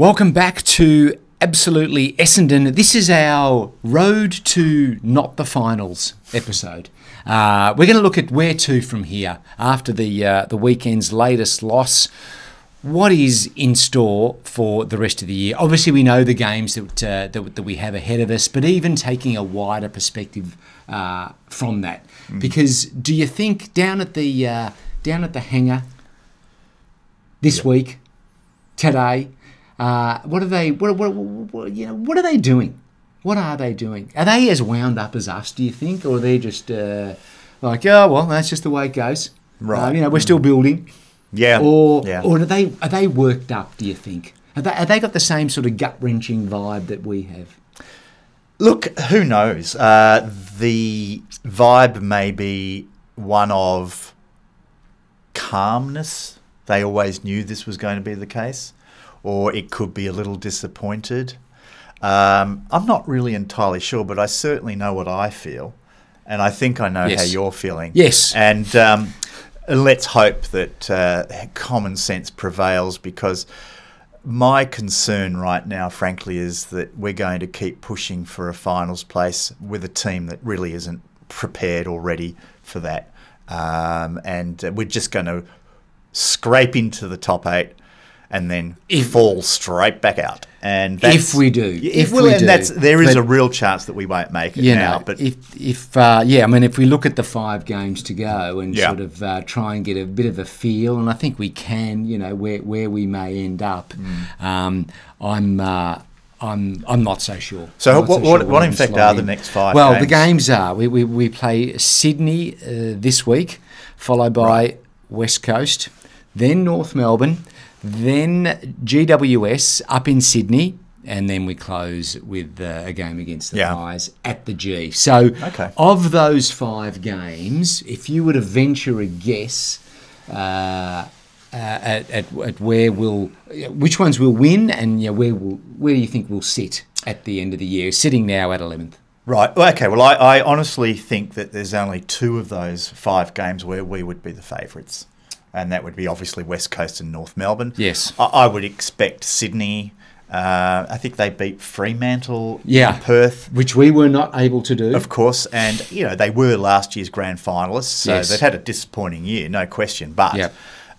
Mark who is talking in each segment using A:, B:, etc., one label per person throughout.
A: Welcome back to Absolutely Essendon. This is our Road to Not the Finals episode. We're going to look at where to from here after the weekend's latest loss. What is in store for the rest of the year? Obviously, we know the games that we have ahead of us, but even taking a wider perspective from that, because do you think down at the hangar this week, today? What are they doing? What are they doing? Are they as wound up as us, do you think? Or are they just like, oh, well, that's just the way it goes. Right. We're still building.
B: Yeah.
A: Or are they worked up, do you think? Have they got the same sort of gut-wrenching vibe that we have?
B: Look, who knows? The vibe may be one of calmness. They always knew this was going to be the case. Or it could be a little disappointed. I'm not really entirely sure, but I certainly know what I feel. And I think I know how you're feeling.
A: Yes.
B: And let's hope that common sense prevails, because my concern right now, frankly, is that we're going to keep pushing for a finals place with a team that really isn't prepared or ready for that. And we're just going to scrape into the top 8 and then fall straight back out. And
A: if we do,
B: there is a real chance that we won't make it now. But
A: if we look at the 5 games to go and sort of try and get a bit of a feel, and I think we can, where we may end up. I'm not so sure.
B: So what in fact are the next 5 games?
A: Well, the games are we play Sydney this week, followed by West Coast, then North Melbourne, then GWS up in Sydney, and then we close with a game against the Pies at the G. So of those 5 games, if you were to venture a guess at which ones we'll win, and where do you think we'll sit at the end of the year, sitting now at 11th?
B: Right. Okay. Well, I honestly think that there's only 2 of those 5 games where we would be the favourites. And that would be obviously West Coast and North Melbourne.
A: Yes.
B: I would expect Sydney. I think they beat Fremantle in Perth.
A: Which we were not able to do.
B: Of course. And, they were last year's grand finalists. So they've had a disappointing year, no question. But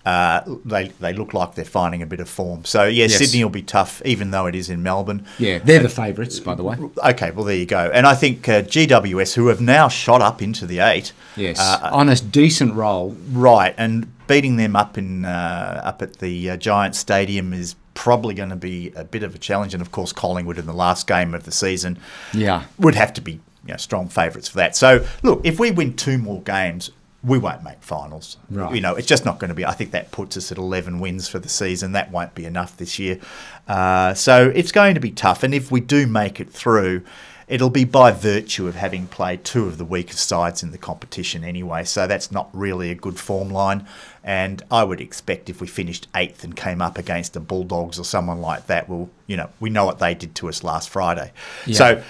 B: they look like they're finding a bit of form. So, Sydney will be tough, even though it is in Melbourne.
A: Yeah, they're the favourites, by the way.
B: Okay, well, there you go. And I think GWS, who have now shot up into the 8.
A: Yes, on a decent roll.
B: Right, and beating them up at the Giants Stadium is probably going to be a bit of a challenge. And, of course, Collingwood in the last game of the season would have to be strong favourites for that. So, look, if we win 2 more games, we won't make finals.
A: Right.
B: It's just not going to be. I think that puts us at 11 wins for the season. That won't be enough this year. So it's going to be tough. And if we do make it through, it'll be by virtue of having played 2 of the weakest sides in the competition anyway. So that's not really a good form line. And I would expect if we finished 8th and came up against the Bulldogs or someone like that, we know what they did to us last Friday. Yeah. So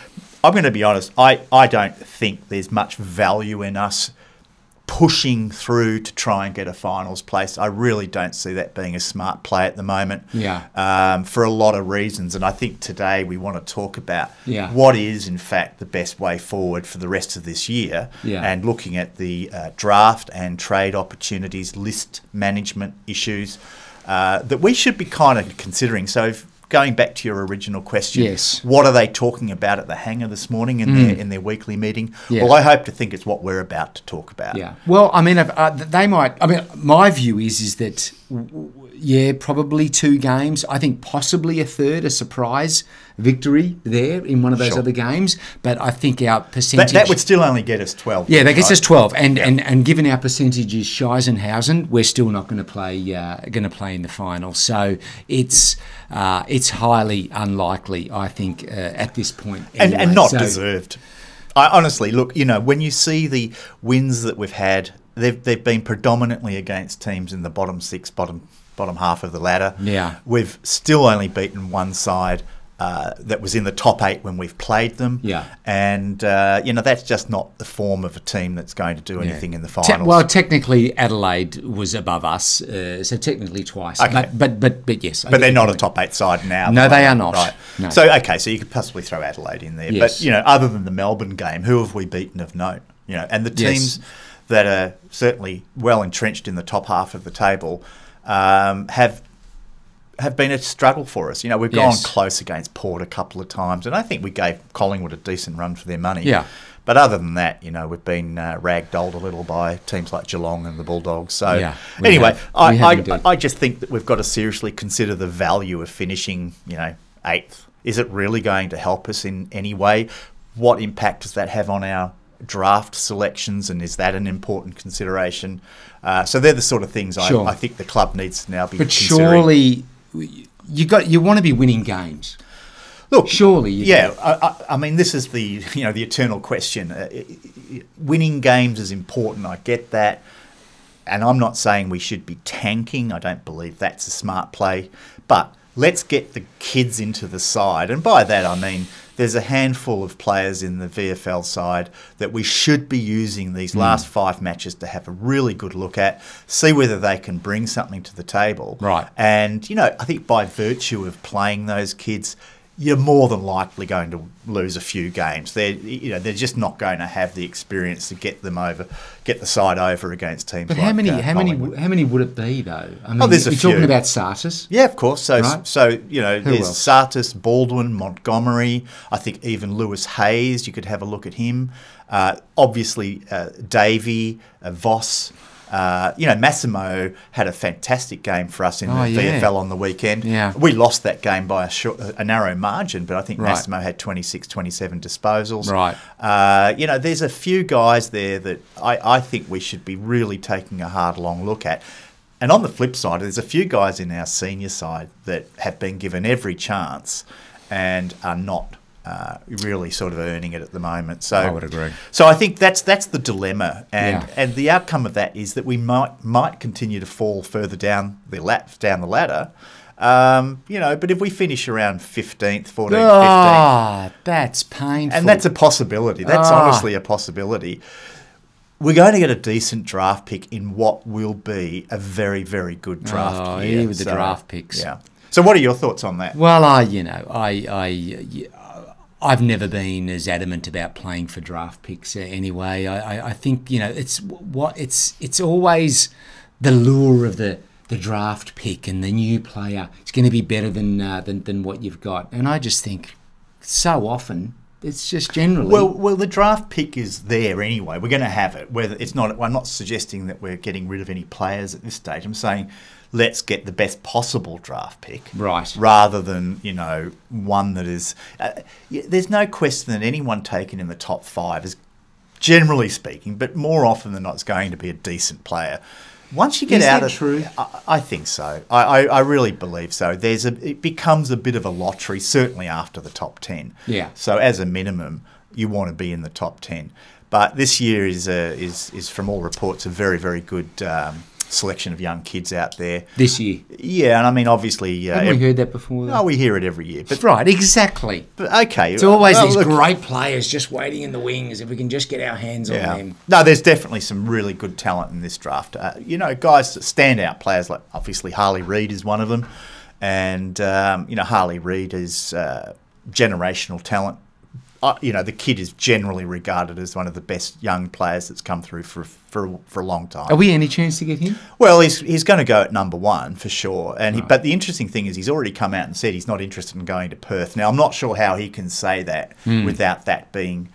B: I'm going to be honest. I don't think there's much value in us pushing through to try and get a finals place. I really don't see that being a smart play at the moment. For a lot of reasons. And I think today we want to talk about what is in fact the best way forward for the rest of this year, and looking at the draft and trade opportunities, list management issues that we should be kind of considering. So going back to your original question, what are they talking about at the hangar this morning in their weekly meeting? Well, I hope to think it's what we're about to talk about.
A: Yeah. Well, I mean, they might. I mean, my view is that probably 2 games. I think possibly a third, a surprise victory there in one of those other games. But I think our percentage
B: that would still only get us 12.
A: Yeah, that gets us 12. And given our percentage is Scheisenhausen, we're still not going to play in the final. So it's highly unlikely, I think, at this point. Anyway.
B: And not deserved. I honestly, look, when you see the wins that we've had, they've been predominantly against teams in the bottom 6, bottom half of the ladder.
A: Yeah.
B: We've still only beaten one side. that was in the top 8 when we've played them.
A: Yeah.
B: And, that's just not the form of a team that's going to do anything in the finals.
A: Well, technically, Adelaide was above us, so technically twice.
B: Okay.
A: But yes.
B: But they're not a top 8 side now.
A: No, they are not.
B: Right.
A: No.
B: So you could possibly throw Adelaide in there.
A: Yes.
B: But, other than the Melbourne game, who have we beaten of note? And the teams that are certainly well entrenched in the top half of the table have been a struggle for us. We've gone close against Port a couple of times, and I think we gave Collingwood a decent run for their money.
A: Yeah.
B: But other than that, we've been ragdolled a little by teams like Geelong and the Bulldogs. So anyway, I just think that we've got to seriously consider the value of finishing, 8th. Is it really going to help us in any way? What impact does that have on our draft selections, and is that an important consideration? So they're the sort of things I think the club needs to now be considering.
A: But surely you want to be winning games.
B: Look,
A: surely.
B: I mean, this is the the eternal question. Winning games is important. I get that, and I'm not saying we should be tanking. I don't believe that's a smart play. But let's get the kids into the side, and by that I mean there's a handful of players in the VFL side that we should be using these last 5 matches to have a really good look at, see whether they can bring something to the table.
A: Right.
B: And, I think by virtue of playing those kids, you're more than likely going to lose a few games. They're just not going to have the experience to get the side over against teams.
A: But
B: like
A: how many would it be though? I mean,
B: there's a few.
A: Talking about Sartis.
B: Yeah, of course. So
A: right?
B: There's Sartis, Baldwin, Montgomery. I think even Lewis Hayes. You could have a look at him. Obviously, Davey, Voss. Massimo had a fantastic game for us in the VFL on the weekend.
A: Yeah.
B: We lost that game by a narrow margin, but I think Massimo had 26, 27 disposals.
A: Right.
B: There's a few guys there that I think we should be really taking a hard, long look at. And on the flip side, there's a few guys in our senior side that have been given every chance and are not really sort of earning it at the moment. So
A: I would agree.
B: So I think that's the dilemma, and the outcome of that is that we might continue to fall further down the ladder. But if we finish around 15th, 14th, 15th,
A: that's painful,
B: and that's a possibility. That's honestly a possibility. We're going to get a decent draft pick in what will be a very, very good draft year.
A: With the draft picks.
B: Yeah. So what are your thoughts on that?
A: Well, I've never been as adamant about playing for draft picks anyway. I think it's always the lure of the draft pick and the new player. It's going to be better than what you've got, and I just think so often it's just generally
B: well the draft pick is there anyway. We're going to have it. Whether it's not, I'm not suggesting that we're getting rid of any players at this stage. I'm saying let's get the best possible draft pick,
A: right?
B: Rather than one that is. There's no question that anyone taken in the top 5 is, generally speaking, but more often than not, is going to be a decent player. Once you get out of,
A: true?
B: I think so. I really believe so. It becomes a bit of a lottery, certainly after the top 10.
A: Yeah.
B: So as a minimum, you want to be in the top 10. But this year is from all reports a very, very good selection of young kids out there
A: this year.
B: Yeah, and I mean, obviously,
A: haven't we heard that before?
B: No, we hear it every year. But
A: right, exactly.
B: But okay,
A: it's always these great players just waiting in the wings. If we can just get our hands on them.
B: No, there's definitely some really good talent in this draft. Guys, standout players like obviously Harley Reid is one of them, and Harley Reid is generational talent. The kid is generally regarded as one of the best young players that's come through for a long time.
A: Are we any chance to get him?
B: Well, he's going to go at number 1 for sure. And but the interesting thing is he's already come out and said he's not interested in going to Perth. Now, I'm not sure how he can say that without that being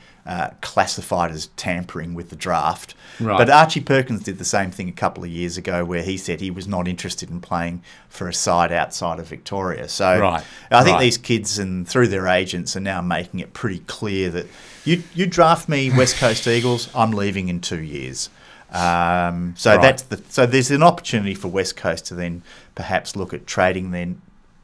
B: classified as tampering with the draft.
A: Right.
B: But Archie Perkins did the same thing a couple of years ago where he said he was not interested in playing for a side outside of Victoria. So I think these kids and through their agents are now making it pretty clear that you draft me West Coast Eagles, I'm leaving in 2 years. So there's an opportunity for West Coast to then perhaps look at trading their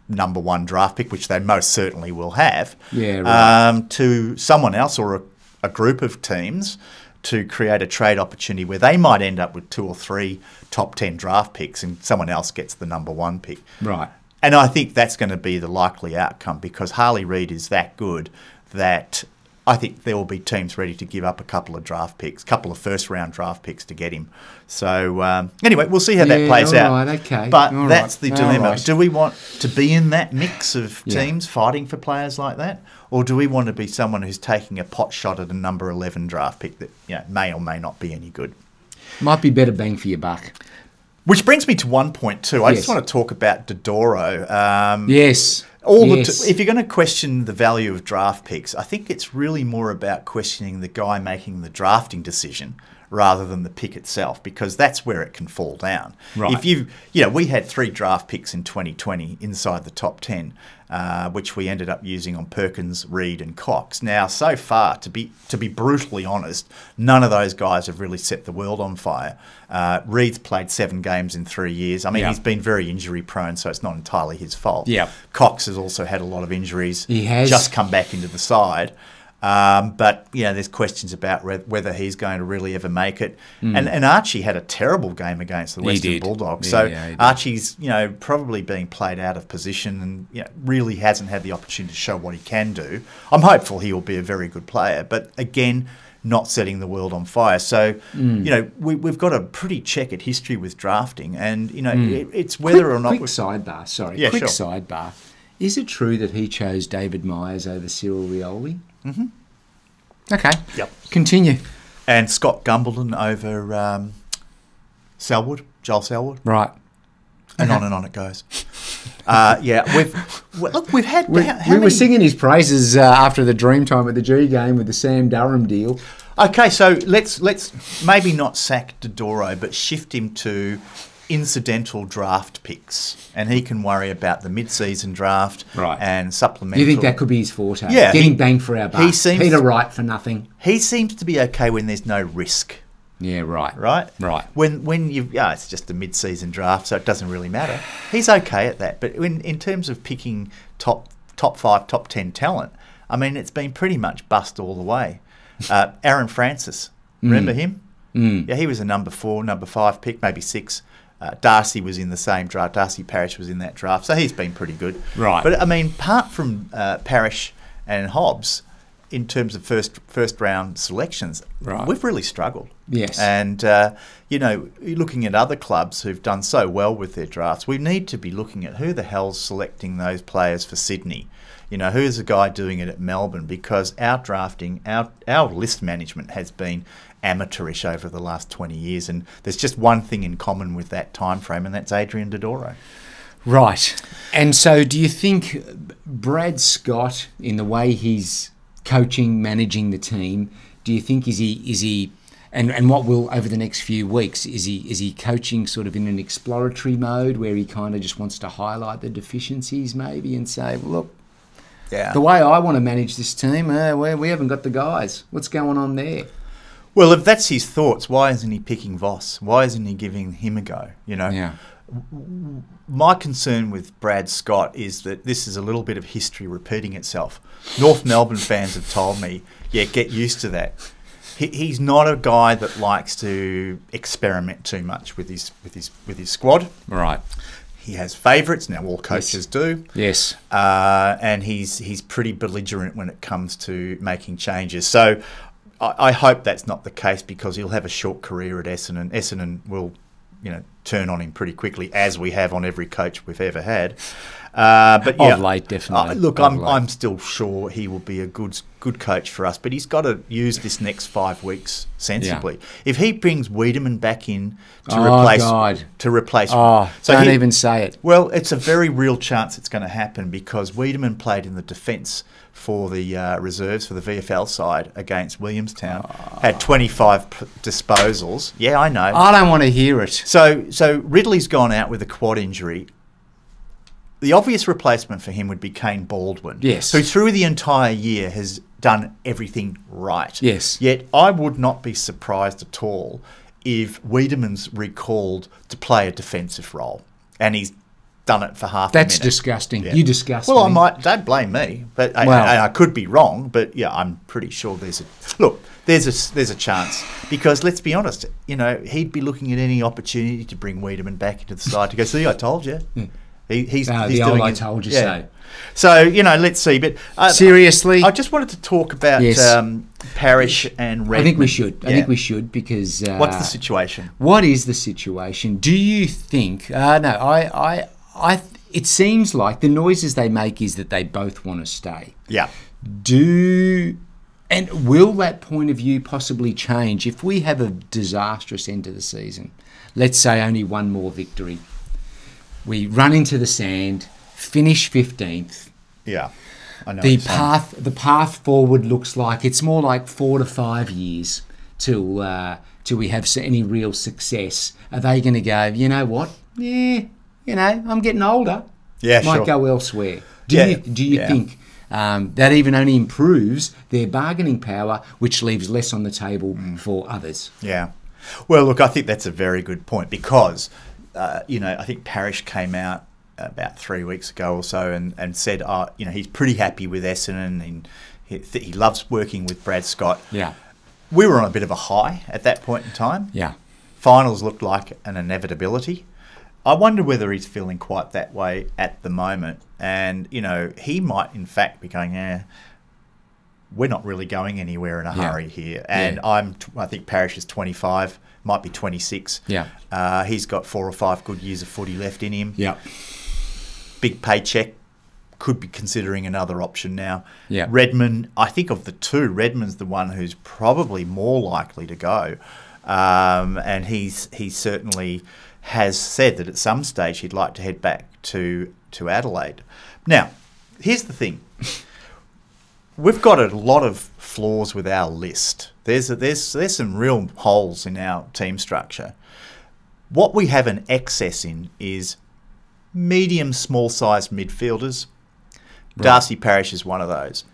B: number 1 draft pick, which they most certainly will have, to someone else or a group of teams to create a trade opportunity where they might end up with 2 or 3 top 10 draft picks and someone else gets the number 1 pick.
A: Right.
B: And I think that's going to be the likely outcome because Harley Reid is that good that I think there will be teams ready to give up a couple of draft picks, couple of first-round draft picks to get him. So anyway, we'll see how that plays out.
A: Right, okay.
B: But that's the dilemma.
A: Right.
B: Do we want to be in that mix of teams fighting for players like that? Or do we want to be someone who's taking a pot shot at a number 11 draft pick that may or may not be any good?
A: Might be better bang for your buck.
B: Which brings me to 1.2. I just want to talk about Dodoro.
A: Yes.
B: If you're going to question the value of draft picks, I think it's really more about questioning the guy making the drafting decision rather than the pick itself, because that's where it can fall down.
A: Right.
B: If we had 3 draft picks in 2020 inside the top 10, which we ended up using on Perkins, Reid and Cox. Now, so far, to be brutally honest, none of those guys have really set the world on fire. Reid's played 7 games in 3 years. I mean, he's been very injury prone, so it's not entirely his fault.
A: Yeah.
B: Cox has also had a lot of injuries.
A: He has
B: just come back into the side. But there's questions about whether he's going to really ever make it. And Archie had a terrible game against the Western Bulldogs. Archie's probably being played out of position and really hasn't had the opportunity to show what he can do. I'm hopeful he will be a very good player, but again, not setting the world on fire. So we've got a pretty checkered history with drafting, and it's whether or not.
A: Quick sidebar. Sorry.
B: Yeah,
A: quick
B: sure.
A: sidebar. Is it true that he chose David Myers over Cyril Rioli?
B: Mm-hmm.
A: Okay.
B: Yep.
A: Continue.
B: And Scott Gumbleton over Joel Selwood.
A: Right.
B: And on it goes. We've had.
A: We were singing his praises after the Dreamtime at the G game with the Sam Durham deal.
B: Okay, so let's maybe not sack Dodoro, but shift him to incidental draft picks, and he can worry about the mid-season draft and supplemental.
A: You think that could be his forte?
B: Yeah,
A: getting bang for our buck. Peter Wright for nothing.
B: He seems to be okay when there's no risk.
A: Yeah, right.
B: Right. When it's just a mid-season draft, so it doesn't really matter. He's okay at that, but in terms of picking top 5, top 10 talent, I mean, it's been pretty much bust all the way. Aaron Francis, remember him? Yeah, he was a number 4, number 5 pick, maybe 6. Darcy was in the same draft. Darcy Parish was in that draft. So he's been pretty good.
A: Right.
B: But, I mean, apart from Parish and Hobbs, in terms of first round selections, we've really struggled.
A: Yes.
B: And, looking at other clubs who've done so well with their drafts, we need to be looking at who the hell's selecting those players for Sydney. Who's the guy doing it at Melbourne? Because our drafting, our list management has been amateurish over the last 20 years, and there's just one thing in common with that time frame, and that's Adrian Dodoro.
A: Right. And so do you think Brad Scott, in the way he's coaching, managing the team, do you think is he and what will over the next few weeks, is he coaching sort of in an exploratory mode where he kind of just wants to highlight the deficiencies maybe and say, well, look, the way I want to manage this team, we haven't got the guys. What's going on there?
B: Well, if that's his thoughts, why isn't he picking Voss? Why isn't he giving him a go?
A: Yeah.
B: My concern with Brad Scott is that this is a little bit of history repeating itself. North Melbourne fans have told me, get used to that. He's not a guy that likes to experiment too much with his squad.
A: Right.
B: He has favourites. Now all coaches do.
A: Yes.
B: And he's pretty belligerent when it comes to making changes. So I hope that's not the case, because he'll have a short career at Essendon. Essendon will, turn on him pretty quickly, as we have on every coach we've ever had. But
A: of late, definitely.
B: Look, I'm still sure he will be a good coach for us, but he's got to use this next 5 weeks sensibly. Yeah. If he brings Wiedemann back in to replace,
A: don't even say it.
B: Well, it's a very real chance it's going to happen, because Wiedemann played in the defence for the reserves for the VFL side against Williamstown, had 25 disposals. Yeah, I know.
A: I don't want to hear it.
B: So Ridley's gone out with a quad injury. The obvious replacement for him would be Kane Baldwin,
A: yes,
B: who through the entire year has done everything right.
A: Yes.
B: Yet I would not be surprised at all if Wiedemann's recalled to play a defensive role, and he's done it for half a minute.
A: That's disgusting.
B: Yeah.
A: You disgust me.
B: Well, don't blame me, but I could be wrong. But yeah, I'm pretty sure there's a chance, because let's be honest, he'd be looking at any opportunity to bring Wiedemann back into the side to go, see, I told you.
A: Yeah.
B: He's
A: the
B: doing
A: old I
B: it.
A: told you
B: Yeah.
A: so.
B: So, let's see. But
A: Seriously?
B: I just wanted to talk about Parish and Redmond.
A: I think we should. I think we should because...
B: what's the situation?
A: What is the situation? Do you think... it seems like the noises they make is that they both want to stay.
B: Yeah.
A: And will that point of view possibly change if we have a disastrous end to the season? Let's say only one more victory. We run into the sand, finish 15th.
B: Yeah, I know.
A: The path forward looks like it's more like 4 to 5 years till we have any real success. Are they going to go, you know what? Yeah, I'm getting older.
B: Yeah,
A: Might go elsewhere. Do you think that even only improves their bargaining power, which leaves less on the table for others?
B: Yeah. Well, look, I think that's a very good point because, I think Parish came out about 3 weeks ago or so and said, he's pretty happy with Essendon and he loves working with Brad Scott.
A: Yeah.
B: We were on a bit of a high at that point in time.
A: Yeah.
B: Finals looked like an inevitability. I wonder whether he's feeling quite that way at the moment. And, he might, in fact, be going, we're not really going anywhere in a hurry here. And I think Parish is 25, might be 26.
A: Yeah.
B: He's got 4 or 5 good years of footy left in him.
A: Yeah.
B: Big paycheck. Could be considering another option now.
A: Yeah.
B: Redmond, I think of the two, Redmond's the one who's probably more likely to go. And he certainly has said that at some stage he'd like to head back to Adelaide. Now, here's the thing. We've got a lot of flaws with our list. There's some real holes in our team structure. What we have an excess in is medium, small-sized midfielders. Right. Darcy Parish is one of those.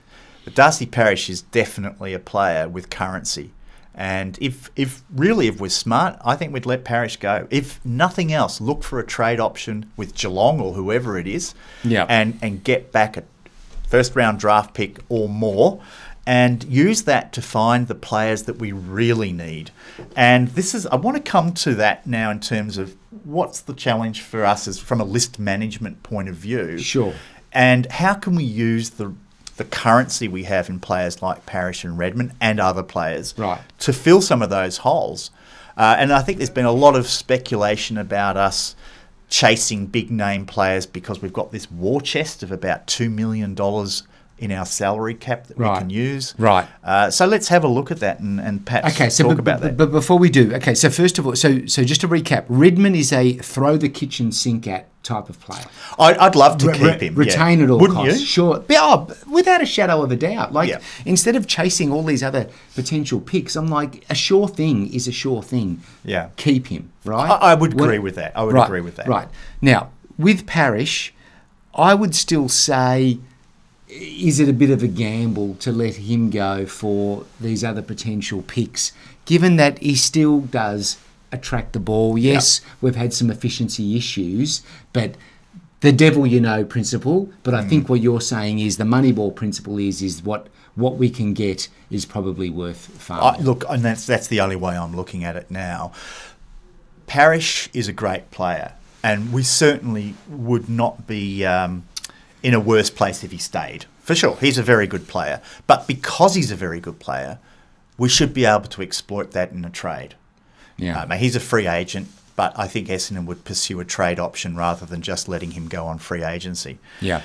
B: But Darcy Parish is definitely a player with currency. And if we're smart, I think we'd let Parish go. If nothing else, look for a trade option with Geelong or whoever it is, and get back a first-round draft pick or more, and use that to find the players that we really need. And I want to come to that now in terms of what's the challenge for us from a list management point of view.
A: Sure.
B: And how can we use the currency we have in players like Parish and Redmond and other players to fill some of those holes. And I think there's been a lot of speculation about us chasing big-name players because we've got this war chest of about $2 million in our salary cap that we can use.
A: Right.
B: So let's have a look at that and perhaps talk about that.
A: But before we do, so first of all, so just to recap, Redmond is a throw the kitchen sink at type of player.
B: I'd love to keep him.
A: Retain at all
B: Wouldn't
A: costs.
B: You?
A: Sure. Without a shadow of a doubt. Instead of chasing all these other potential picks, I'm like, a sure thing is a sure thing.
B: Yeah.
A: Keep him, right?
B: I would agree with that. Agree with that.
A: Right. Now, with Parish, I would still say, is it a bit of a gamble to let him go for these other potential picks, given that he still does attract the ball? Yes, we've had some efficiency issues, but the devil you know principle. But I think what you're saying is the Moneyball principle is what we can get is probably worth far more.
B: Look, and that's the only way I'm looking at it now. Parish is a great player, and we certainly would not be in a worse place if he stayed. For sure, he's a very good player. But because he's a very good player, we should be able to exploit that in a trade.
A: Yeah.
B: He's a free agent, but I think Essendon would pursue a trade option rather than just letting him go on free agency.
A: Yeah.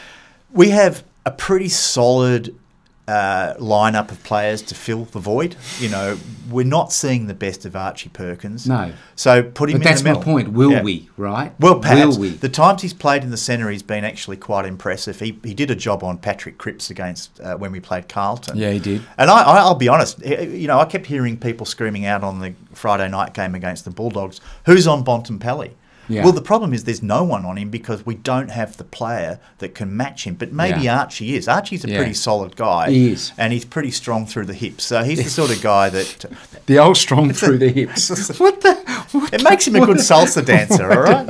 B: We have a pretty solid lineup of players to fill the void. We're not seeing the best of Archie Perkins.
A: No.
B: So put him in the middle.
A: But that's my point. Will we, right?
B: Well, perhaps.
A: Will we?
B: The times he's played in the centre, he's been actually quite impressive. He did a job on Patrick Crips against when we played Carlton.
A: Yeah, he did.
B: And I'll be honest, I kept hearing people screaming out on the Friday night game against the Bulldogs, who's on Bontempelli?
A: Yeah.
B: Well, the problem is there's no one on him because we don't have the player that can match him. But maybe Archie is. Archie's a pretty solid guy.
A: He is.
B: And he's pretty strong through the hips. So he's the sort of guy that...
A: The old strong through the hips.
B: It makes him a good salsa dancer, all right?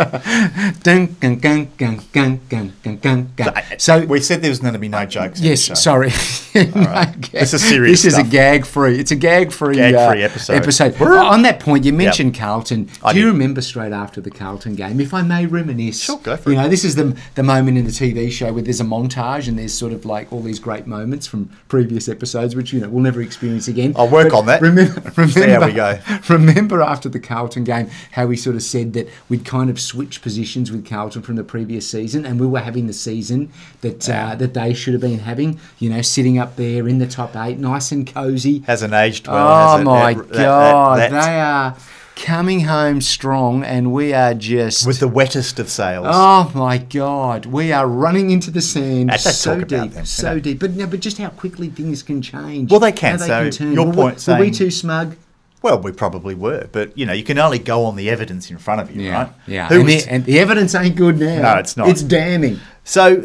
A: Dun, gun, gun, gun, gun, gun, gun, gun, gun. So
B: we said there was going to be no jokes.
A: Yes, sorry.
B: Right. This is serious
A: This
B: stuff.
A: is a gag-free. It's a gag-free
B: episode.
A: On that point, you mentioned Carlton. Do you remember straight after the Carlton game, if I may reminisce?
B: Sure, go for it.
A: You know, this is the moment in the TV show where there's a montage and there's sort of like all these great moments from previous episodes, which, you know, we'll never experience again.
B: I'll work on that.
A: Remember,
B: see how we go.
A: Remember after the Carlton game how we sort of said that we'd kind of switched positions with Carlton from the previous season, and we were having the season that that they should have been having, you know, sitting up there in the top 8, nice and cosy.
B: Hasn't aged well.
A: Oh,
B: has it?
A: my God. They are coming home strong, and we are just...
B: with the wettest of sails.
A: Oh, my God. We are running into the sand so deep,
B: them,
A: so deep. But just how quickly things can change.
B: Well, they can.
A: How
B: So
A: turn.
B: your point saying...
A: Were we too smug?
B: Well, we probably were, but you know, you can only go on the evidence in front of you, right?
A: Yeah, and the evidence ain't good now.
B: No, it's not.
A: It's damning.
B: So,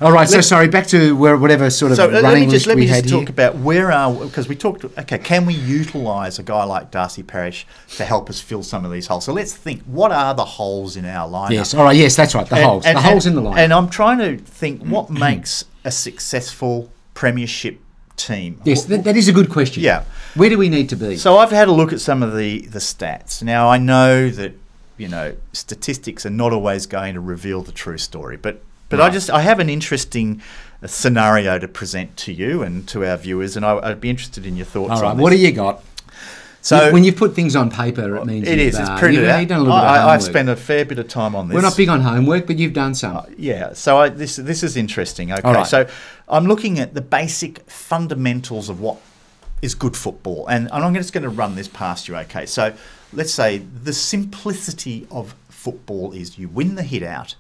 A: all right. So sorry. Back to whatever sort of running list we had here.
B: Talk about because we talked. Okay, can we utilise a guy like Darcy Parish to help us fill some of these holes? So let's think. What are the holes in our lineup?
A: Yes. All right. Yes, that's right. The holes. The holes in the lineup.
B: And I'm trying to think what makes a successful premiership team.
A: Yes, that is a good question.
B: Yeah.
A: Where do we need to be?
B: So I've had a look at some of the stats. Now, I know that, you know, statistics are not always going to reveal the true story, but right. I have an interesting scenario to present to you and to our viewers, and I'd be interested in your thoughts on this. All right,
A: what do you got? So when you put things on paper, it means
B: it's printed out.
A: You've done a little bit of homework.
B: I've spent a fair bit of time on this.
A: We're not big on homework, but you've done some.
B: Yeah. So this is interesting. Okay. Right. So I'm looking at the basic fundamentals of what is good football, and I'm just going to run this past you. Okay. So let's say the simplicity of football is you win the hit out,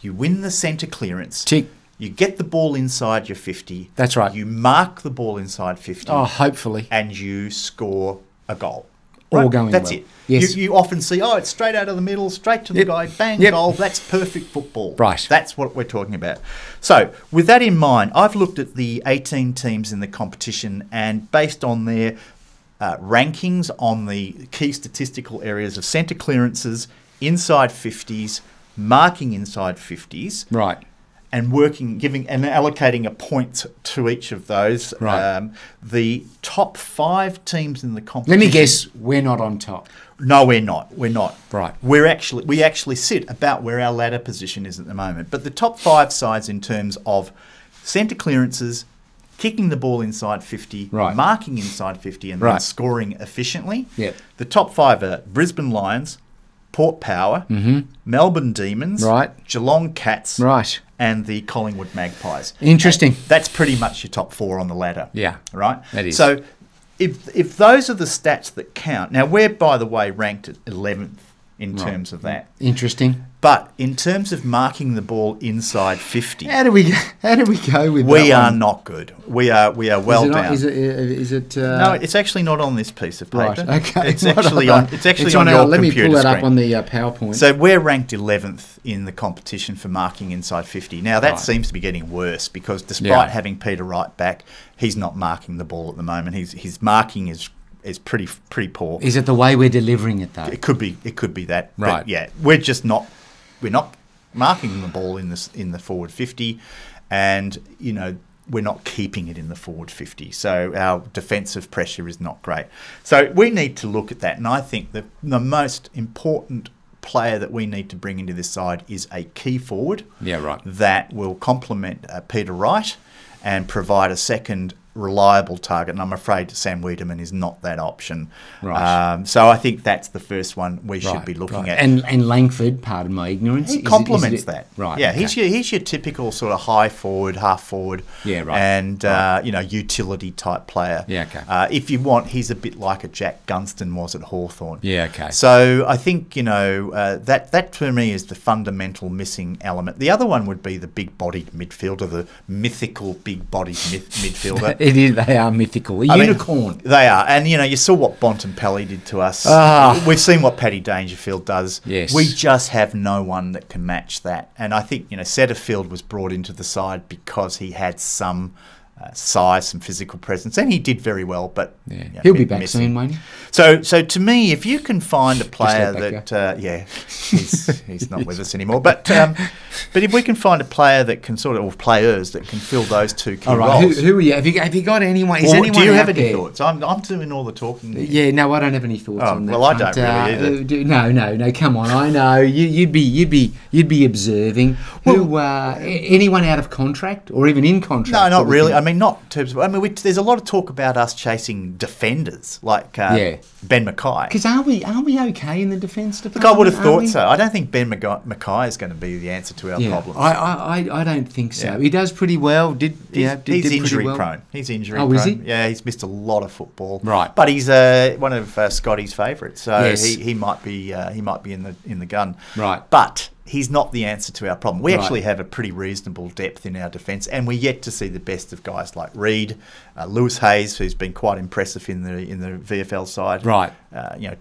B: you win the centre clearance.
A: Tick.
B: You get the ball inside your 50.
A: That's right.
B: You mark the ball inside 50.
A: Oh, hopefully.
B: And you score a goal.
A: Right? All going
B: That's
A: well.
B: it.
A: Yes.
B: You often see, it's straight out of the middle, straight to the guy, bang, goal. That's perfect football.
A: Right.
B: That's what we're talking about. So, with that in mind, I've looked at the 18 teams in the competition, and based on their rankings on the key statistical areas of centre clearances, inside 50s, marking inside 50s.
A: Right.
B: And giving and allocating a point to each of those.
A: Right.
B: The top 5 teams in the competition.
A: Let me guess, we're not on top.
B: No, we're not. We're not.
A: Right.
B: We actually sit about where our ladder position is at the moment. But the top 5 sides in terms of centre clearances, kicking the ball inside 50,
A: right.
B: marking inside 50, and then scoring efficiently.
A: Yep.
B: The top 5 are Brisbane Lions, Port Power, Melbourne Demons, Geelong Cats, and the Collingwood Magpies.
A: Interesting.
B: And that's pretty much your top 4 on the ladder.
A: Yeah.
B: Right?
A: That is.
B: So if those are the stats that count, now we're, by the way, ranked at 11th in terms of that.
A: Interesting.
B: But in terms of marking the ball inside 50,
A: how do we go with that?
B: We are not good. We are well down.
A: Is it?
B: No, it's actually not on this piece of paper.
A: Right. Okay.
B: It's actually on your computer screen.
A: Let me pull that up on the PowerPoint.
B: So we're ranked 11th in the competition for marking inside 50. Now that seems to be getting worse because despite having Peter Wright back, he's not marking the ball at the moment. His marking is pretty poor.
A: Is it the way we're delivering it though?
B: It could be that.
A: Right.
B: But yeah, we're not marking the ball in the forward 50, and you know we're not keeping it in the forward 50. So our defensive pressure is not great. So we need to look at that, and I think that the most important player that we need to bring into this side is a key forward.
A: Yeah, right.
B: That will complement Peter Wright and provide a second reliable target, and I'm afraid Sam Wiedemann is not that option.
A: Right.
B: So I think that's the first one we should be looking at.
A: And Langford, pardon my ignorance,
B: he complements that.
A: Right.
B: Yeah,
A: okay.
B: he's your typical sort of high forward, half forward.
A: Yeah, right.
B: And utility type player.
A: Yeah, okay.
B: If you want, he's a bit like a Jack Gunston was at Hawthorn.
A: Yeah, okay.
B: So I think that for me is the fundamental missing element. The other one would be the big-bodied midfielder, the mythical big-bodied midfielder.
A: It is. They are mythical. Unicorn.
B: They are. And, you saw what Bontempelli did to us. We've seen what Paddy Dangerfield does.
A: Yes.
B: We just have no one that can match that. And I think, Setterfield was brought into the side because he had some size, some physical presence, and he did very well. But
A: he'll be back soon, won't he?
B: So to me, if you can find a player he's not with us anymore. But if we can find a player that can or players that can fill those two key roles.
A: Who are you? Have you got anyone? Is anyone
B: do you have
A: out
B: any
A: there?
B: thoughts? I'm doing all the talking.
A: Yeah, no, I don't have any thoughts on that.
B: Well, I don't really either.
A: No. Come on, I know you'd be observing. Anyone out of contract or even in contract?
B: No, not really. I mean, not in terms of. There's a lot of talk about us chasing defenders like Ben Mackay.
A: Because are we okay in the defence department?
B: Look, I would have thought so. I don't think Ben Mackay is going to be the answer to our problems.
A: I don't think so. Yeah. He does pretty well.
B: He's injury prone. He's injury prone.
A: Is he?
B: Yeah, he's missed a lot of football.
A: Right.
B: But he's one of Scotty's favourites, so he might be in the gun.
A: Right.
B: But he's not the answer to our problem. We actually have a pretty reasonable depth in our defence, and we're yet to see the best of guys like Reid, Lewis Hayes, who's been quite impressive in the VFL side.
A: Right.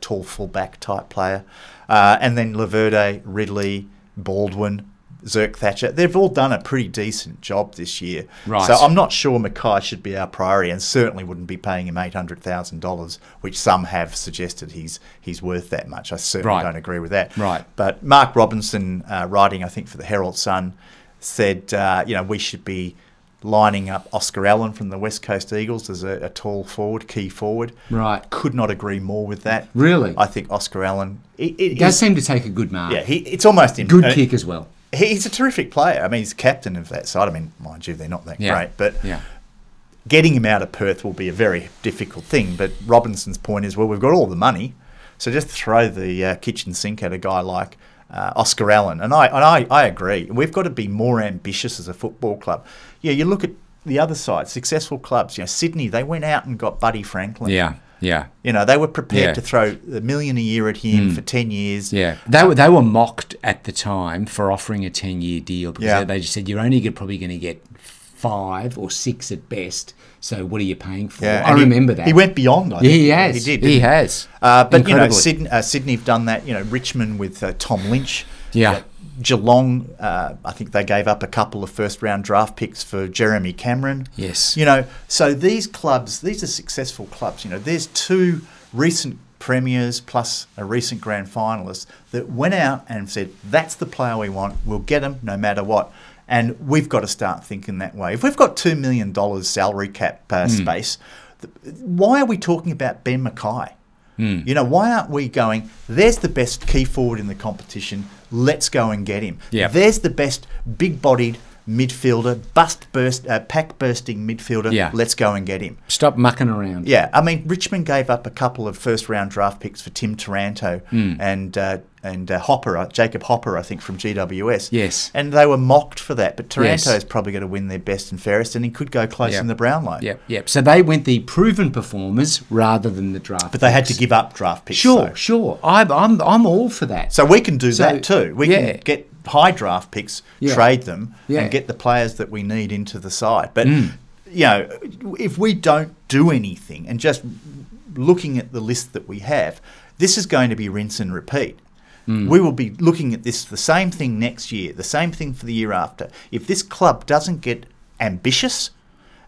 B: Tall fullback type player, and then Laverde, Ridley, Baldwin, Zirk Thatcher. They've all done a pretty decent job this year.
A: Right.
B: So I'm not sure Mackay should be our priority, and certainly wouldn't be paying him $800,000, which some have suggested he's worth that much. I certainly don't agree with that.
A: Right.
B: But Mark Robinson, writing I think for the Herald Sun, said we should be lining up Oscar Allen from the West Coast Eagles as a tall forward, key forward.
A: Right.
B: Could not agree more with that.
A: Really?
B: I think Oscar Allen...
A: He does seem to take a good mark.
B: Yeah, it's almost...
A: Good kick as well.
B: He's a terrific player. I mean, he's captain of that side. I mean, mind you, they're not that great. But
A: yeah.
B: Getting him out of Perth will be a very difficult thing. But Robinson's point is, well, we've got all the money, so just throw the kitchen sink at a guy like Oscar Allen. And I agree. We've got to be more ambitious as a football club. Yeah, you look at the other side, successful clubs. Sydney, they went out and got Buddy Franklin.
A: Yeah. Yeah,
B: they were prepared to throw $1 million a year at him for 10 years.
A: Yeah, they were mocked at the time for offering a 10-year deal because they just said you're only probably going to get 5 or 6 at best. So what are you paying for?
B: Yeah,
A: I remember that
B: he went beyond. I think.
A: He has.
B: He did.
A: He has.
B: But Sydney have done that. Richmond with Tom Lynch.
A: Yeah.
B: Geelong, I think they gave up a couple of first-round draft picks for Jeremy Cameron.
A: Yes.
B: So these clubs, these are successful clubs. There's 2 recent premiers plus a recent grand finalist that went out and said, that's the player we want. We'll get him no matter what. And we've got to start thinking that way. If we've got $2 million salary cap space, why are we talking about Ben Mackay? Why aren't we going, there's the best key forward in the competition, let's go and get him.
A: Yep.
B: There's the best big-bodied midfielder, pack-bursting midfielder, let's go and get him.
A: Stop mucking around.
B: Yeah, I mean, Richmond gave up a couple of first-round draft picks for Tim Taranto and Hopper, Jacob Hopper, I think, from GWS.
A: Yes.
B: And they were mocked for that, but Taranto's probably going to win their best and fairest, and he could go close in the Brownlow.
A: Yep. So they went the proven performers rather than the draft
B: But they had to give up draft picks.
A: Sure. I'm all for that.
B: So we can do that too. We can get high draft picks, trade them, and get the players that we need into the side. But, if we don't do anything and just looking at the list that we have, this is going to be rinse and repeat. We will be looking at this, the same thing next year, the same thing for the year after. If this club doesn't get ambitious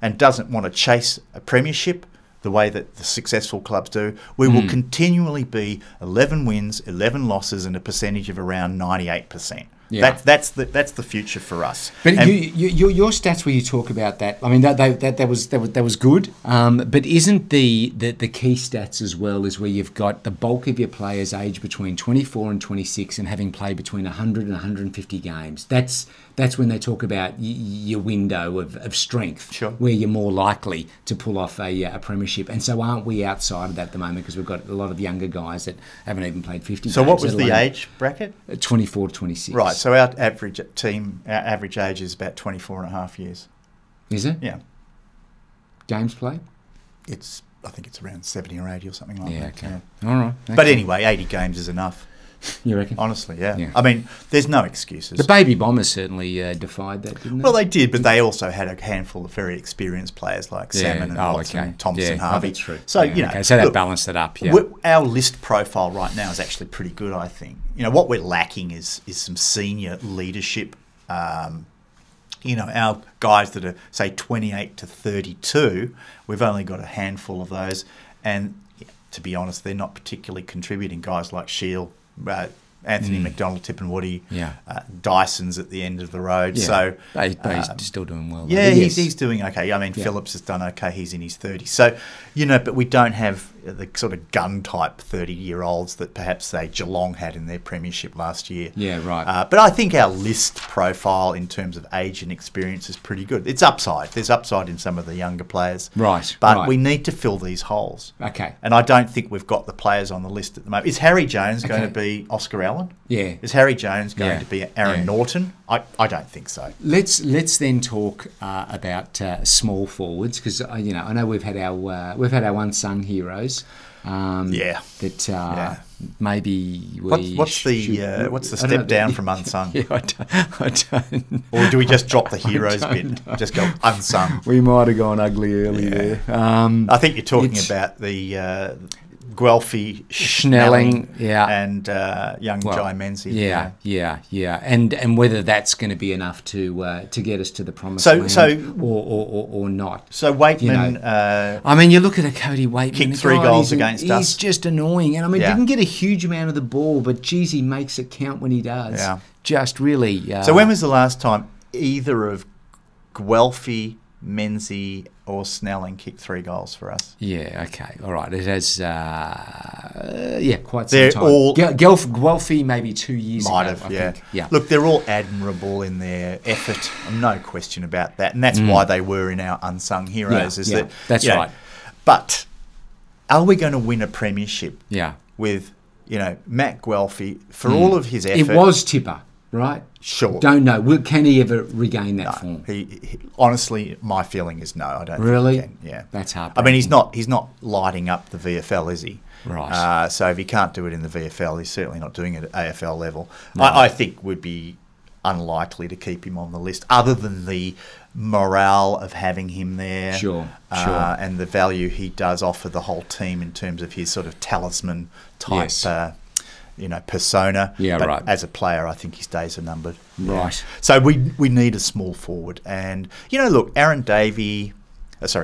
B: and doesn't want to chase a premiership the way that the successful clubs do, we will continually be 11 wins, 11 losses, and a percentage of around 98%. Yeah. That's the future for us.
A: But your stats where you talk about that, I mean that was good. But isn't the key stats as well is where you've got the bulk of your players aged between 24 and 26 and having played between 100 and 150 games. That's when they talk about your window of strength, where you're more likely to pull off a premiership. And so aren't we outside of that at the moment because we've got a lot of younger guys that haven't even played 50 games.
B: So what was the age bracket?
A: 24 to 26.
B: Right. So our average age is about 24 and a half years.
A: Is it?
B: Yeah.
A: Games played?
B: I think it's around 70 or 80 or something like that.
A: Okay. Yeah. All right. Okay.
B: But anyway, 80 games is enough.
A: You reckon?
B: Honestly, yeah. I mean, there's no excuses.
A: The Baby Bombers certainly defied that, didn't they?
B: Well, they did, but they also had a handful of very experienced players like Salmon and Watson, Thompson, Harvey.
A: That's true.
B: So,
A: so that balanced it up,
B: Our list profile right now is actually pretty good, I think. What we're lacking is some senior leadership You know, our guys that are, say, 28 to 32, we've only got a handful of those. And to be honest, they're not particularly contributing. Guys like Shield, Anthony McDonald, Tip and Woody, Dyson's at the end of the road.
A: Yeah.
B: So
A: but he's still doing well.
B: Yeah, he's doing okay. I mean, Phillips has done okay. He's in his 30s. So, you know, but we don't have the sort of gun-type 30-year-olds that perhaps, say, Geelong had in their premiership last year.
A: Yeah, right.
B: But I think our list profile in terms of age and experience is pretty good. It's upside. There's upside in some of the younger players.
A: Right,
B: But we need to fill these holes.
A: Okay.
B: And I don't think we've got the players on the list at the moment. Is Harry Jones going to be Oscar Allen?
A: Yeah.
B: Is Harry Jones going to be Aaron Norton? I don't think so.
A: Let's then talk about small forwards, because you know, I know we've had our unsung heroes. Maybe we
B: what's the step down from unsung?
A: Yeah, I don't.
B: Or do we just drop the heroes bit? Just go unsung.
A: We might have gone ugly early there.
B: I think you're talking about the Guelphy,
A: Schnelling,
B: and young Jai Menzies.
A: Yeah, and whether that's going to be enough to get us to the promised land, or not.
B: So Waitman,
A: you know, I mean, you look at a Cody Waitman,
B: kicked 3 goals against us.
A: He's just annoying, and I mean, didn't get a huge amount of the ball, but geez, he makes it count when he does.
B: Yeah,
A: just really.
B: So when was the last time either of Guelphy, Menzies or Snelling kicked 3 goals for us?
A: Yeah, okay, all right. It has, quite some
B: They're
A: time.
B: all
A: Guelphy maybe 2 years
B: might
A: ago.
B: have,
A: I think. Yeah.
B: Look, they're all admirable in their effort, no question about that, and that's why they were in our unsung heroes.
A: That's right.
B: But are we going to win a premiership?
A: Yeah.
B: With Matt Guelphy for all of his effort?
A: It was Tipper, right?
B: Sure.
A: Don't know. Can he ever regain that form?
B: He honestly, my feeling is no. I don't
A: really
B: think he can. Yeah,
A: that's hard.
B: I mean, he's not lighting up the VFL, is he?
A: Right.
B: So if he can't do it in the VFL, he's certainly not doing it at AFL level.
A: Right.
B: I think would be unlikely to keep him on the list, other than the morale of having him there.
A: Sure.
B: And the value he does offer the whole team in terms of his sort of talisman type.
A: Yes.
B: Persona.
A: Yeah,
B: but
A: right.
B: As a player, I think his days are numbered.
A: Right.
B: Yeah. So we need a small forward. And, look, Aaron Davey, that's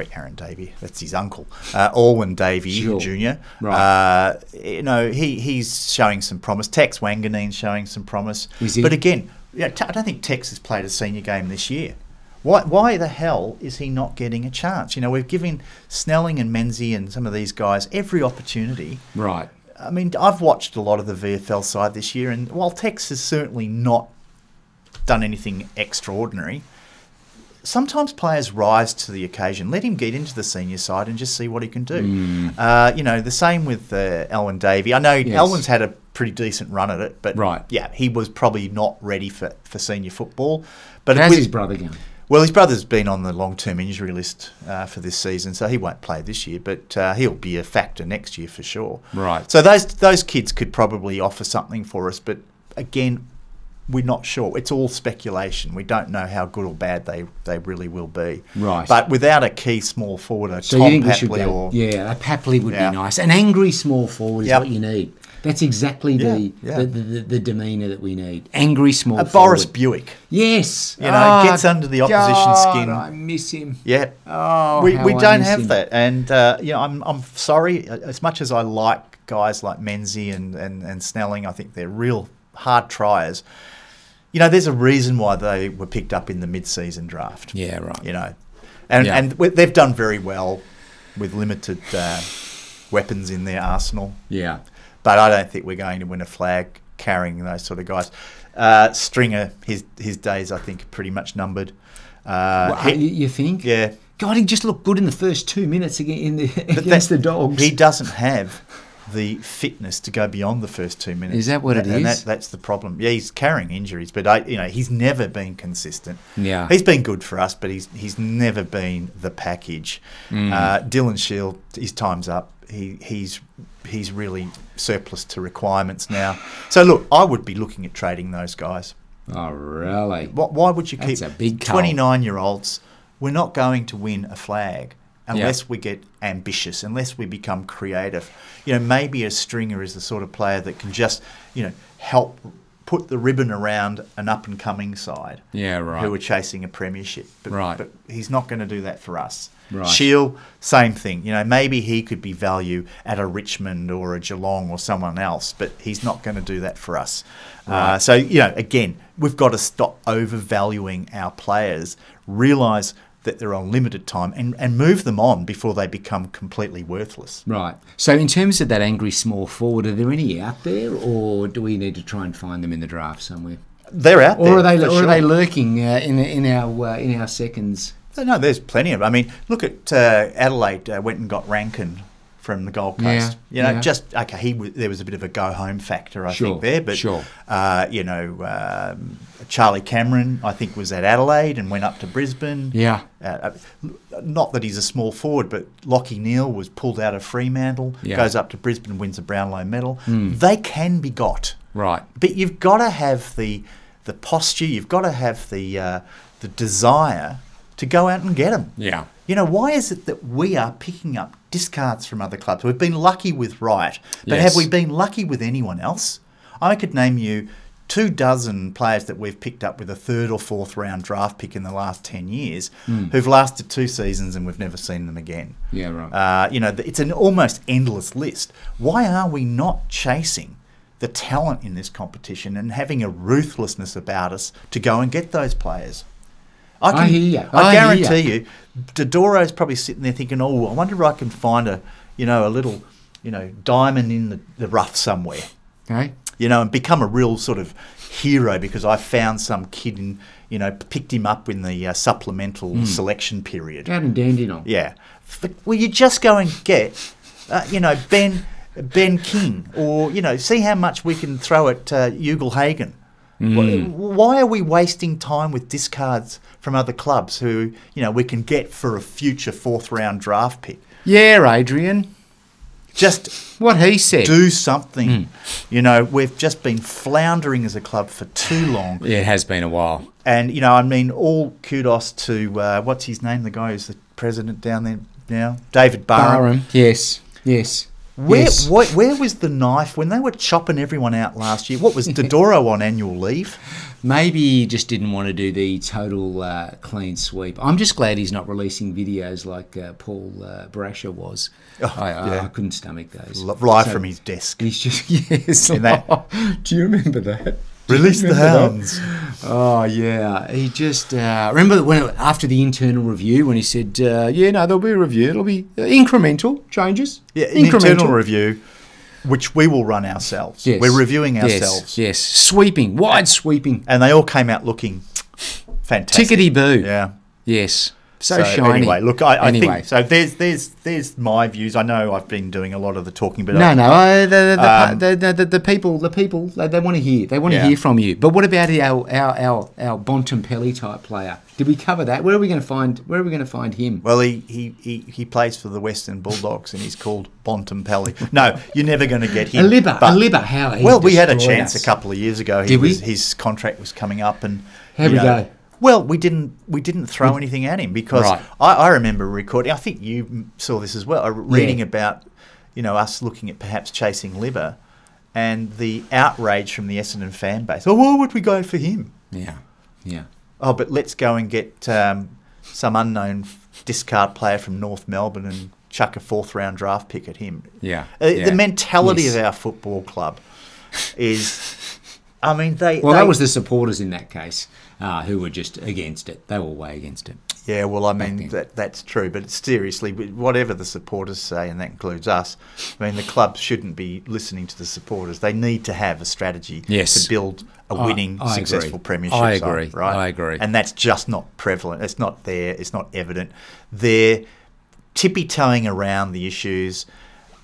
B: his uncle, Alwyn Davey Jr.
A: Right.
B: He's showing some promise. Tex Wanganine's showing some promise.
A: Is he?
B: But again, I don't think Tex has played a senior game this year. Why the hell is he not getting a chance? We've given Snelling and Menzies and some of these guys every opportunity.
A: Right.
B: I mean, I've watched a lot of the VFL side this year, and while Tex has certainly not done anything extraordinary, sometimes players rise to the occasion. Let him get into the senior side and just see what he can do. The same with Alwyn Davey. I know Alwyn's had a pretty decent run at it, but he was probably not ready for senior football. But
A: how's his brother going?
B: Well, his brother's been on the long-term injury list for this season, so he won't play this year, but he'll be a factor next year for sure.
A: Right.
B: So those kids could probably offer something for us, but again, we're not sure. It's all speculation. We don't know how good or bad they really will be.
A: Right.
B: But without a key small forward,
A: so
B: Tom
A: you think
B: Papley
A: we should go, a Papley would be nice. An angry small forward is what you need. That's exactly the demeanour that we need. Angry small forward.
B: Boris Buick.
A: Yes.
B: Gets under the opposition skin.
A: I miss him.
B: Yeah.
A: Oh,
B: we don't have that. And, I'm sorry, as much as I like guys like Menzies and Snelling, I think they're real hard triers. There's a reason why they were picked up in the mid-season draft.
A: Yeah, right.
B: And they've done very well with limited weapons in their arsenal.
A: Yeah.
B: But I don't think we're going to win a flag carrying those sort of guys. Stringer, his days, I think, are pretty much numbered.
A: You think?
B: Yeah.
A: God, he just looked good in the first 2 minutes against the Dogs.
B: He doesn't have the fitness to go beyond the first 2 minutes.
A: Is that what it is?
B: And that's the problem. Yeah, he's carrying injuries, but he's never been consistent.
A: Yeah,
B: he's been good for us, but he's never been the package. Dylan Shield, his time's up. He's really surplus to requirements now. So look, I would be looking at trading those guys.
A: Oh, really?
B: Why would you keep
A: a big
B: 29-year-olds? We're not going to win a flag unless we get ambitious, unless we become creative. Maybe a Stringer is the sort of player that can just, help put the ribbon around an up-and-coming side
A: Yeah, right.
B: who are chasing a premiership. But he's not going to do that for us.
A: Right.
B: Shield, same thing. You know, maybe he could be value at a Richmond or a Geelong or someone else, but he's not going to do that for us.
A: Right.
B: So, you know, again, we've got to stop overvaluing our players, realise that they're on limited time and move them on before they become completely worthless.
A: Right. So in terms of that angry small forward, are there any out there, or do we need to try and find them in the draft somewhere?
B: They're out there,
A: or are
B: sure.
A: they lurking in our seconds?
B: No, there's plenty of. I mean, look at Adelaide went and got Rankin from the Gold Coast. There was a bit of a go home factor, I think there, but Charlie Cameron, I think, was at Adelaide and went up to Brisbane.
A: Yeah.
B: Not that he's a small forward, but Lachie Neale was pulled out of Fremantle, goes up to Brisbane, wins a Brownlow medal. They can be got.
A: Right.
B: But you've got to have the posture, you've got to have the desire to go out and get them.
A: Yeah.
B: You know, why is it that we are picking up discards from other clubs? We've been lucky with Wright, but have we been lucky with anyone else? I could name you 24 players that we've picked up with a 3rd or 4th round draft pick in the last 10 years who've lasted 2 seasons and we've never seen them again.
A: Yeah, right.
B: It's an almost endless list. Why are we not chasing the talent in this competition and having a ruthlessness about us to go and get those players?
A: I hear you.
B: I guarantee you, Dodoro's probably sitting there thinking, "Oh, I wonder if I can find a little, diamond in the rough somewhere."
A: Okay.
B: And become a real sort of hero because I found some kid and picked him up in the supplemental selection period.
A: Out in Dandenong.
B: Yeah. Well, you just go and get, Ben King, or see how much we can throw at Ugle-Hagan. Why are we wasting time with discards from other clubs who, we can get for a future 4th round draft pick?
A: Yeah, Adrian.
B: Just
A: what he said.
B: Do something. We've just been floundering as a club for too long.
A: Yeah, it has been a while.
B: And, all kudos to, what's his name, the guy who's the president down there now? David Barham.
A: Yes.
B: Where was the knife when they were chopping everyone out last year? What was Dodoro on annual leave?
A: Maybe he just didn't want to do the total clean sweep. I'm just glad he's not releasing videos like Paul Brasher was. I couldn't stomach those.
B: Live from his desk.
A: He's just, yes. Do you remember that?
B: Release the hounds.
A: Oh, yeah. He just... remember after the internal review when he said, there'll be a review. It'll be incremental changes.
B: Yeah, internal review, which we will run ourselves.
A: Yes.
B: We're reviewing ourselves.
A: Yes. Sweeping. Wide sweeping.
B: And they all came out looking fantastic.
A: Tickety-boo.
B: Yeah.
A: Yes. So shiny.
B: Anyway, look, I think so. There's my views. I know I've been doing a lot of the talking, but
A: the people they want to hear. They want to hear from you. But what about our Bontempelli type player? Did we cover that? Where are we going to find him?
B: Well, he plays for the Western Bulldogs and he's called Bontempelli. No, you're never going to get him.
A: Aliba, how?
B: Well, we had a chance a couple of years ago. His contract was coming up, and
A: how we go?
B: Well, we didn't throw anything at him because I remember recording. I think you saw this as well. Reading about us looking at perhaps chasing Liver, and the outrage from the Essendon fan base. Oh, why would we go for him?
A: Yeah.
B: Oh, but let's go and get some unknown discard player from North Melbourne and chuck a 4th round draft pick at him.
A: Yeah.
B: The mentality of our football club is. I mean, that
A: was the supporters in that case who were just against it. They were way against it.
B: Yeah, well, I mean, that's true. But seriously, whatever the supporters say, and that includes us, I mean, the club shouldn't be listening to the supporters. They need to have a strategy to build a winning, successful premiership side, right?
A: I agree.
B: And that's just not prevalent. It's not there. It's not evident. They're tippy-toeing around the issues.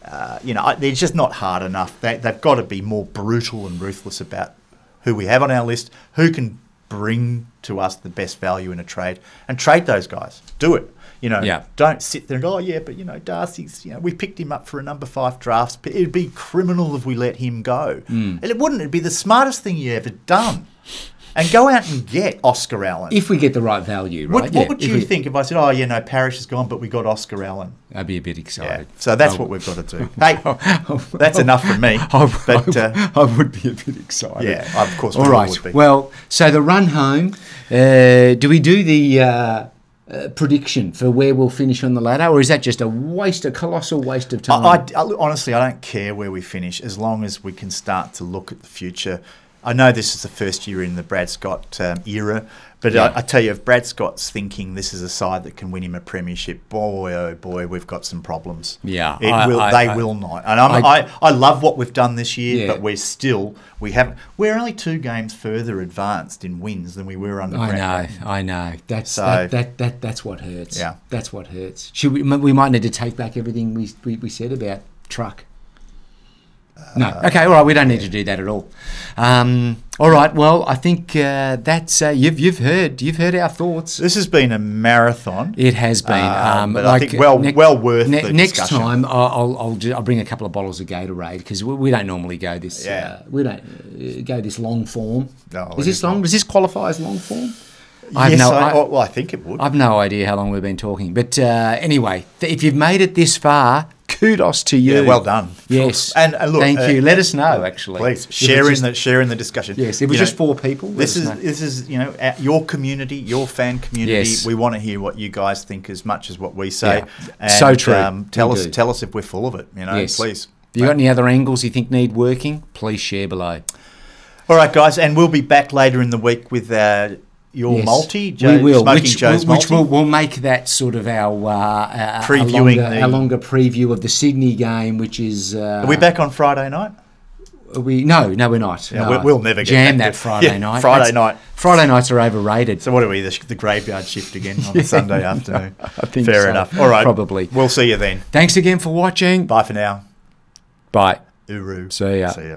B: They're just not hard enough. They've got to be more brutal and ruthless about who we have on our list, who can bring to us the best value in a trade, and trade those guys. Do it. Don't sit there and go, Darcy's, we picked him up for a number 5 drafts. It'd be criminal if we let him go. And it wouldn't. It'd be the smartest thing you ever done. and go out and get Oscar Allen.
A: If we get the right value, right?
B: What would you think if I said, oh, you know, Parish is gone, but we got Oscar Allen?
A: I'd be a bit excited.
B: Yeah. So that's what we've got to do. Hey, that's enough from me.
A: I would be a bit excited.
B: Yeah, of course.
A: All right.
B: Would be.
A: Well, so the run home. Do we do the prediction for where we'll finish on the ladder, or is that just a colossal waste of time?
B: Honestly, I don't care where we finish as long as we can start to look at the future. I know this is the first year in the Brad Scott era, but I tell you, if Brad Scott's thinking this is a side that can win him a premiership, boy, oh boy, we've got some problems.
A: Yeah.
B: They will not. And I love what we've done this year, but we're only 2 games further advanced in wins than we were under Brad.
A: I know. That's what hurts.
B: Yeah.
A: That's what hurts. We might need to take back everything we said about Truck. No. Okay. All right. We don't need to do that at all. All right. Well, I think that's you've heard our thoughts.
B: This has been a marathon.
A: It has been.
B: But I think well worth the
A: next
B: discussion.
A: time. I'll bring a couple of bottles of Gatorade because we don't normally go this. We don't go this long form.
B: No,
A: is this long? Does this qualify as long form?
B: I think it would.
A: I've no idea how long we've been talking, but anyway, if you've made it this far, kudos to you.
B: Yeah, well done.
A: Yes,
B: and look,
A: thank you. Let us know. Actually,
B: please share in the discussion.
A: Yes, it was just 4 people.
B: This is your community, your fan community.
A: Yes.
B: We want to hear what you guys think as much as what we say.
A: Yeah.
B: And,
A: so true.
B: Tell us if we're full of it.
A: Yes.
B: Please.
A: If you got any other angles you think need working, please share below.
B: All right, guys, and we'll be back later in the week with your multi,
A: we will.
B: Joe's multi.
A: Which we'll make that sort of our
B: previewing
A: a longer preview of the Sydney game, which is.
B: Are we back on Friday night?
A: No, we're not.
B: Yeah,
A: no.
B: we'll never
A: jam
B: get
A: that Friday night.
B: Friday
A: nights are overrated.
B: So what are we? The graveyard shift again on a Sunday afternoon.
A: I think
B: fair enough. All right,
A: probably.
B: We'll see you then.
A: Thanks again for watching.
B: Bye for now.
A: Bye.
B: Uru.
A: See ya.
B: See ya.